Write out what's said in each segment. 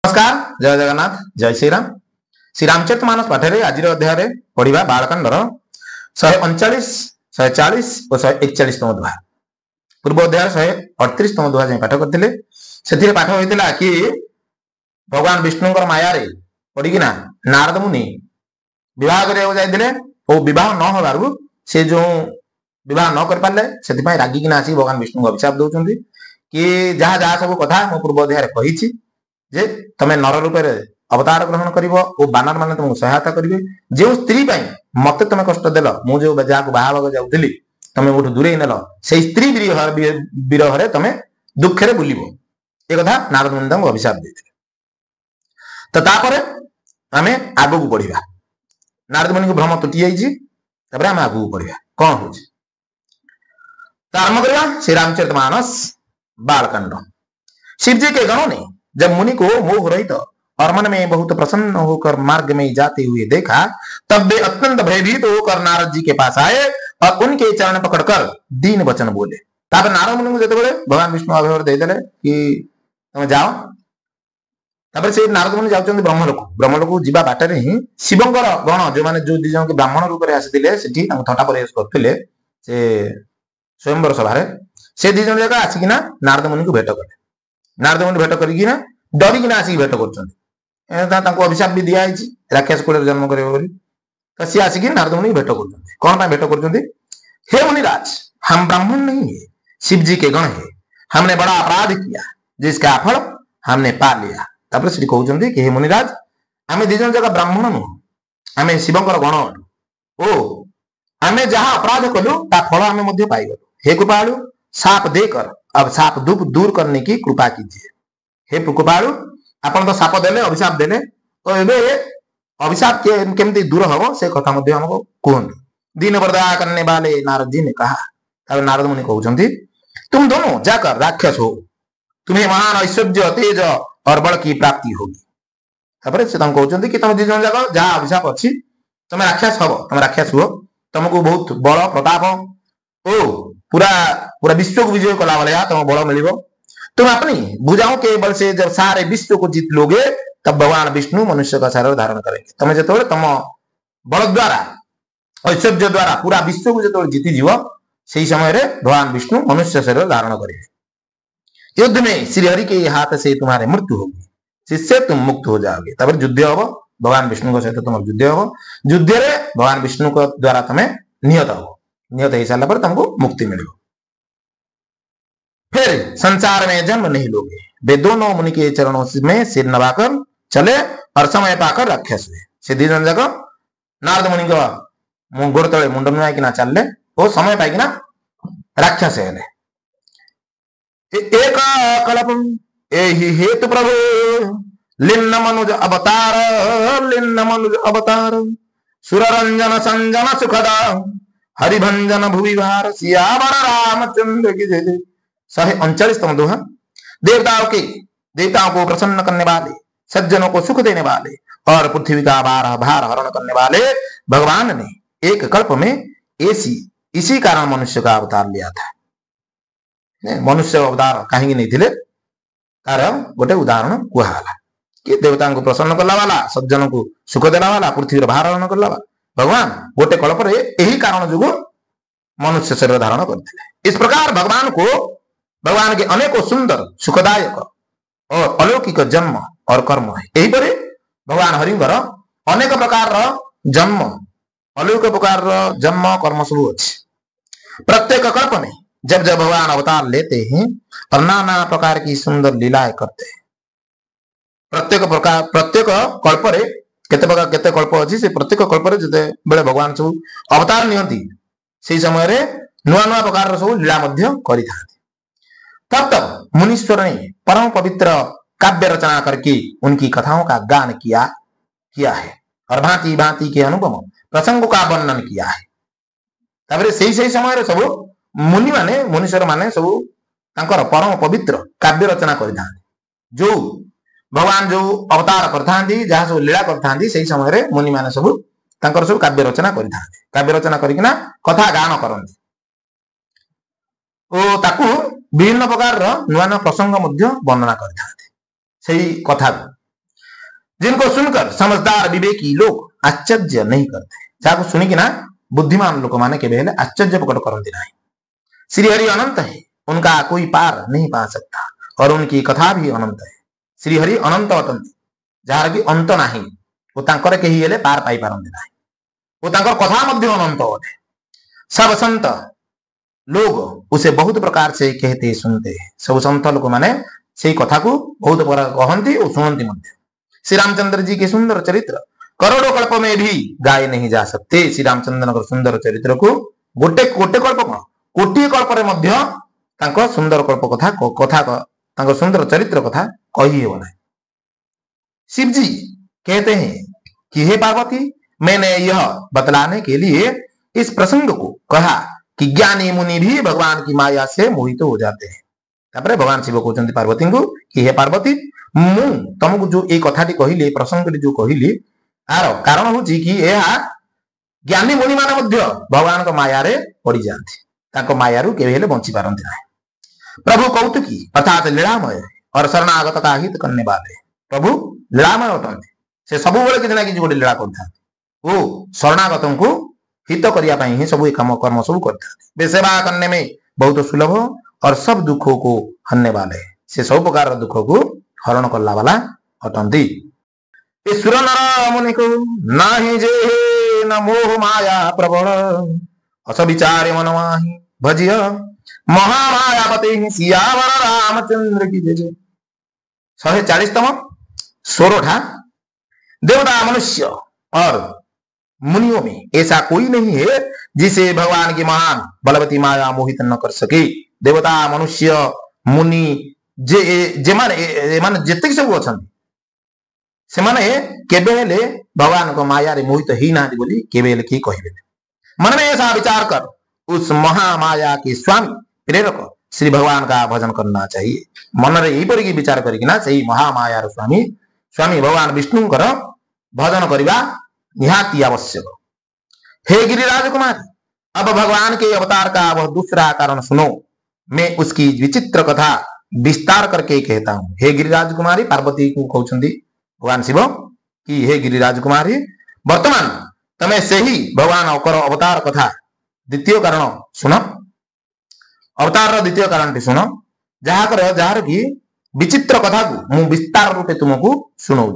नमस्कार जय जगन्नाथ जय श्री रामचरितमानस पाठरे आज अध्याय पढ़ा बालकांडर 139 140 और 141तम दुहा पूर्व अध्याय 138तम दुहा पाठ करते से पाठ होता कि भगवान विष्णु माया पड़ना नारद मुनि विवाह करते और विवाह न हो से जो विवाह न कर पारे से रागिकिना आसिक भगवान विष्णु अभिशाप दौरान कि जहाँ जहाँ सब कथा मो पूर्व अध्याय कही जे तमे नर रूप अवतार ग्रहण कर बानर मान तुमको सहायता करेंगे जो स्त्री मत तुम कष्ट देल मुझे जहाँ बाहर जाऊली तुम वो दूरे नेल से स्त्री विरह तुम दुखे बुल एक नारद मुनि अभिशाप देते तो आम आग को बढ़ा नारद मुनि को भ्रम तुटी जाइए आम आग को बढ़ा कौन हो आरंभ करवा श्री रामचरितमानस बालकांड। शिवजी के गणों ने जब मुनि को मोह रहित और मन में बहुत प्रसन्न होकर मार्ग में जाते हुए देखा तब वे अत्यंत भयभीत होकर नारद जी के पास आए और उनके चरण पकड़कर दीन वचन बोले। तापर नारद मुनि को जो भगवान विष्णु अभय देदेले कि तुम जाओ तापर से नारद मुनि जाउछन ब्रह्मलोक जीवा बाटरे ही शिवंकर गण जो माने जो दी जन के ब्राह्मण रूप में आसीथिले सेठी थटा प्रवेश करथिले से स्वयंवर सभा से दी जन जगह आसिकिना नारद मुनि को भेट कले। नारद मुनि भेट करिकिना डरिकिना आसिक भेट कर अभिशाप भी दिया राक्षस कुल जन्म कर सी आसिक नारद मुनि भेट कर कौन भेट कर हे मुनिराज हम ब्राह्मण नहीं है शिव जी के गण है हमने बड़ा अपराध किया जिसका फल हमने पा लिया। तापर श्री कहते कि हे मुनिराज आम दी जन जगह ब्राह्मण नुह आम शिवंकर गण ओ आम जहाँ अपराध कलु ता फल आम पाईगलु। हे कृपालु साप देकर अब साप दुख दूर करने की कृपा कीजिए। हे कृपालु आपन तो साप देले अभिशाप देले तो एबे अभिशाप केमती दूर हम से कथा हमको कहतु। दीन वरदया करने वाले नारद जी ने कहा। तब नारद मुनि कहते तुम दोनों जाकर राक्षस हो तुम्हें महान ऐश्वर्य तेज और बल की प्राप्ति होगी। तापर से कहते कि तुम दी जन जाक जहाँ अभिशाप अच्छी तुम राक्षस हम तुम राक्षस हुआ तुमको बहुत बल प्रताप ओ पूरा पूरा विश्व को विजय कला वाले तुम बल मिल तुम अपनी भुजाओं के बल से जब सारे विश्व को जीत लोगे तब भगवान विष्णु मनुष्य का शरीर धारण करेंगे। तुम जो तुम बल द्वारा ऐश्वर्य द्वारा पूरा विश्व को जो जीति जीव से समय रे भगवान विष्णु मनुष्य शरीर धारण करेंगे। युद्ध में श्रीहरि के हाथ से तुम्हारे मृत्यु होगी जिससे तुम मुक्त हो जाओगे। तब युद्ध हम भगवान विष्णु सहित तुम युद्ध हम युद्ध रे भगवान विष्णु को द्वारा तुम्हें निहत हो निहत हो सारा पर तुमको मुक्ति मिले फिर संसार में जन्म नहीं लोगे। वे दोनों मुनि के चरणों में सिर नवाकर चले और समय पाकर राक्षस हुए। सीधी जन जगह नारद मुनि को गोड़ तले मुंड नुआकिना चलले वो समय पाइकिना राक्षस हेले। एक कल्प एहि हेतु प्रभु लिन्न मनुज अवतार सुररंजन संजन सुखदा हरिभंजन भुवि भार सियावर रामचंद्र की जय। 139तम दोहा। देवताओं को प्रसन्न करने वाले सज्जनों को सुख देने वाले और पृथ्वी का भार हरण करने वाले भगवान ने एक कल्प में इसी कारण मनुष्य का अवतार लिया था। मनुष्य अवतार कहीं नहीं थे कारण गोटे उदाहरण कहला कि देवता को प्रसन्न करला वाला सज्जनों को सुख देला वाला पृथ्वी भार हरण करला वाला भगवान गोटे कल्प यही कारण जो मनुष्य शरीर धारण करते। इस प्रकार भगवान के अनेकों सुंदर सुखदायक और अलौकिक जन्म और कर्म है। यही पर भगवान हरिंकर अनेक प्रकार जन्म अलौकिक प्रकार जन्म कर्म सब अच्छे। प्रत्येक कल्प में जब जब भगवान अवतार लेते हैं और नाना प्रकार की सुंदर लीलाएं करते हैं। प्रत्येक कल्प केते कल्प अच्छी से प्रत्येक कल्प जिते बेले भगवान सब अवतार नियंती से समय नुआ नुआ प्रकार सब लीला करिथा। तब मुनीश्वर ने परम पवित्र काव्य रचना करके उनकी कथाओं का गान किया है और भांति भांति के अनुपम प्रसंगों का वर्णन किया है। तापर सही समय सब मुनि माने मुनीश्वर माने सब तांकर परम पवित्र काव्य रचना करिथा जो भगवान जो अवतार करथांती जहाँ सब लीला करथांती सही समय मुनि माने सब तांकर सब काव्य रचना करिथा काव्य रचना करिकिना कथा गान करंती ओ ताकू विभिन्न प्रकार नुआ नुआ प्रसंग वर्णना करते कथा जिनको सुनकर समझदार विवेकी लोग आश्चर्य नहीं करते। जहाँ सुनिकी ना बुद्धिमान लोक माने के बेले आश्चर्य प्रकट करती नहीं। श्रीहरि अनंत है, उनका कोई पार नहीं पा सकता और उनकी कथा भी अनंत है। श्रीहरि अनंत अटंती, जार की अंत नहीं, वो तांकर केही हेले पार पाई पारंती नहीं, वो तांकर कथा मध्य अनंत अटे। सब संत लोग उसे बहुत प्रकार से कहते सुनते हैं। सब संत लोग माने से कथा को बहुत प्रकार कहती और सुनती मध्य। श्री रामचंद्र जी के सुंदर चरित्र करोड़ों कल्प में भी गाए नहीं जा सकते। श्री रामचंद्र सुंदर चरित्र को गोटे गोटे कल्प कौन कोटी कल्प मध्य सुंदर कल्प कथा कथा सुंदर चरित्र कथा कही हो ना। शिव जी कहते हैं कि हे पार्वती, मैंने यह बतलाने के लिए इस प्रसंग को कहा कि ज्ञानी मुनि भी भगवान की माया से मोहित हो जाते हैं। तापर भगवान शिव कहते पार्वती को कि हे पार्वती, मु तुमको जो ये कथाटी कहली प्रसंग जो कहली आर कारण हूँ कि ज्ञानी मुनि मान भगवान को माया रे पड़ जाती, माया रू के बंची पारती ना। प्रभु कौतुकी अर्थात लीलामय और शरणागत का हित करने वाले प्रभु लीलामय अटंती। से सब किसी ना कि गोटे लीला करता वो शरणागत को हित करने ही सब काम कर्म सब करता। वे सेवा करने में बहुत सुलभ और सब दुखों को हरने वाले, से सब प्रकार दुख को हरण करला वाला अटंती। सुर नर मुनि को नाही जे न मोह माया प्रबल, अस विचारे मन माही भजिय महामायापति सियावर रामचंद्र की जय। 140तम सोरठा। देवता मनुष्य और मुनियों में ऐसा कोई नहीं है जिसे भगवान की महान बलवती माया मोहित न कर सके। देवता मनुष्य मुनि जे माने जितक सब अच्छा से माने केबे हेले भगवान को माया रे मोहित ही ना बोली केबे हेले की कहिबे। मन में ऐसा विचार कर उस महामाया के स्वामी प्रेरक श्री भगवान का भजन करना चाहिए। मन रे यही पर विचार करना सही महामाया स्वामी स्वामी भगवान विष्णु भजन करवा निहाती आवश्यक। हे गिरिराज कुमार, अब भगवान के अवतार का वह दूसरा कारण सुनो। मैं उसकी विचित्र कथा विस्तार करके कहता हूं। हे गिरिराज कुमारी, पार्वती को कहते भगवान शिव कि हे गिरिराज कुमारी, वर्तमान तमें से ही भगवान अवतार कथा द्वितीय कारण सुन। अवतार द्वितीय कारण सुन, जार की विचित्र कथा को मु विस्तार रूपे तुमको सुनाऊँ।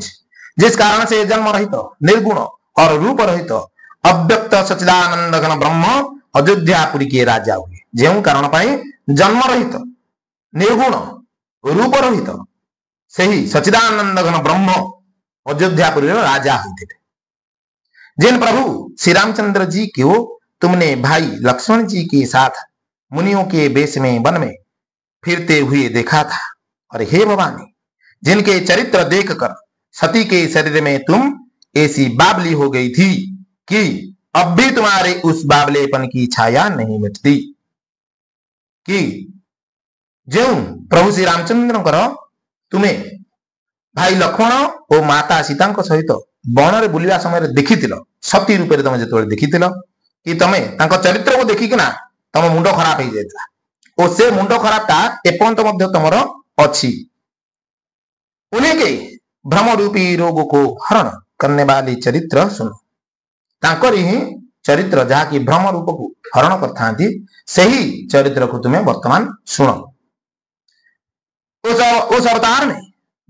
जिस कारण से जन्म रहित निर्गुण और रूप रहित अव्यक्त सच्चिदानंद घन ब्रह्म अयोध्यापुरी के राजा हुए। जो कारण जन्म रहित निर्गुण रूप रहित से ही सच्चिदानंद घन ब्रह्म अयोध्यापुरी राजा होते। जिन प्रभु श्री रामचंद्र जी को तुमने भाई लक्ष्मण जी के साथ मुनियों के वेश में वन में फिरते हुए देखा था, और हे भवानी, जिनके चरित्र देखकर सती के शरीर में तुम ऐसी बाबली हो गई थी कि अब भी तुम्हारे उस बाबलेपन की छाया नहीं मिटती। कि जो प्रभु श्री रामचंद्र तुम्हें भाई लक्ष्मण और माता सीता सहित वन में बुलवा समय देखी सती रूप तुम जो देखी कि तुम्हें चरित्र को देखिकिना तुम मुंड खराब हो जाता, और से मुंड खराबटा एपर्यंत तुमर अच्छी। उन्हीं के भ्रम रूपी रोग को हरण करने वाली चरित्र सुनो। तांकर ही चरित्र जहाँ की भ्रम रूप को हरण करता सही चरित्र को तुम्हें वर्तमान सुनो। उस अवतार में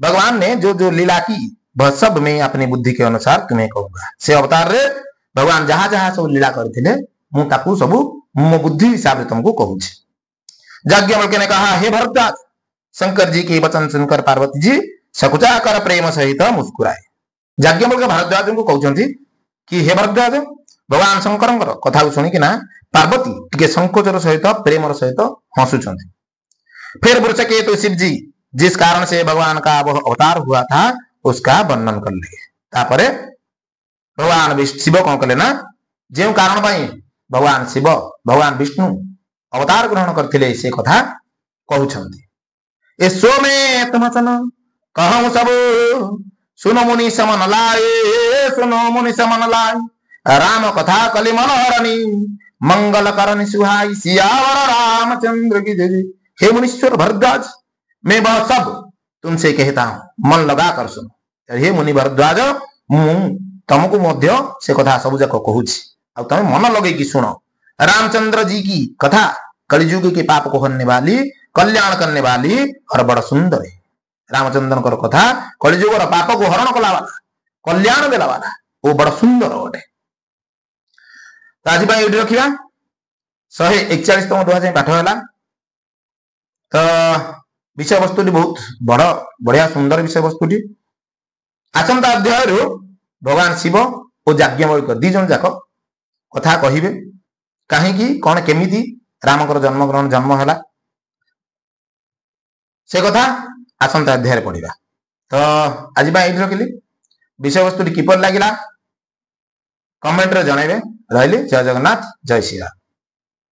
भगवान ने जो जो लीला की वह सब मैं अपनी बुद्धि के अनुसार तुम्हें कहूंगा। से अवतार रे भगवान जहां जहां सब लीला करते मुझे सब मो बुद्धि हिसाब से तुमको कहूँ। याज्ञवल्क्य ने कहा, हे भरद्वाज, शंकर जी के वचन सुनकर पार्वती जी सकुचा कर प्रेम सहित मुस्कुराए। याज्ञवल्क्य भारद्वाज को कहते कि हे भरद्वाज, भगवान शंकर कथा शुणिकिना पार्वती टिके संकोचर सहित प्रेमर सहित हसुं। फिर वृषकेतु शिव जी जिस कारण से भगवान का वह अवतार हुआ था उसका वर्णन कर ले। तापरे भगवान शिव कौन कले ना, जो कारण भगवान शिव भगवान विष्णु अवतार ग्रहण करते से कथा कहते। सो में तुम सन कहूं सब सुनो मुनि समन लाए, सुनो मुनि समन लाए, राम कथा कलि मनोहरणी मंगल करनी सुहाई सियावर रामचंद्र की जय। हे मुनीश्वर भरद्वाज, मैं वह सब तुमसे कहता हूं, मन लगा कर सुनो। हे मुनि भरद्वाज मु तुमको मध्य से कथा सब जाक कहूँ आ तुम मन लगे कि सुनो रामचंद्र जी की कथा कलिजुग के पाप को हरने वाली कल्याण करने वाली और बड़ा सुंदर है। रामचंद्र कथा कलिजुग पाप को हरण कला वाला कल्याण देला वाला वो बड़ा सुंदर गोटे। तो आज ये रखा 141तम दुआ पाठ है। तो विषय वस्तु बहुत बड़ बढ़िया सुंदर विषय वस्तु आसंता अध्याय भगवान शिव और याज्ञवल्क्य दी जन जाक कथा कहिबे कहीं कौन केमिति रामकर जन्मग्रहण जन्म है से कथा आसंता अध्याय पढ़ा। तो आज ये रखिली विषय वस्तु किपर लगे कमेंट रे जनइबे। रही जय जगन्नाथ जय श्री राम।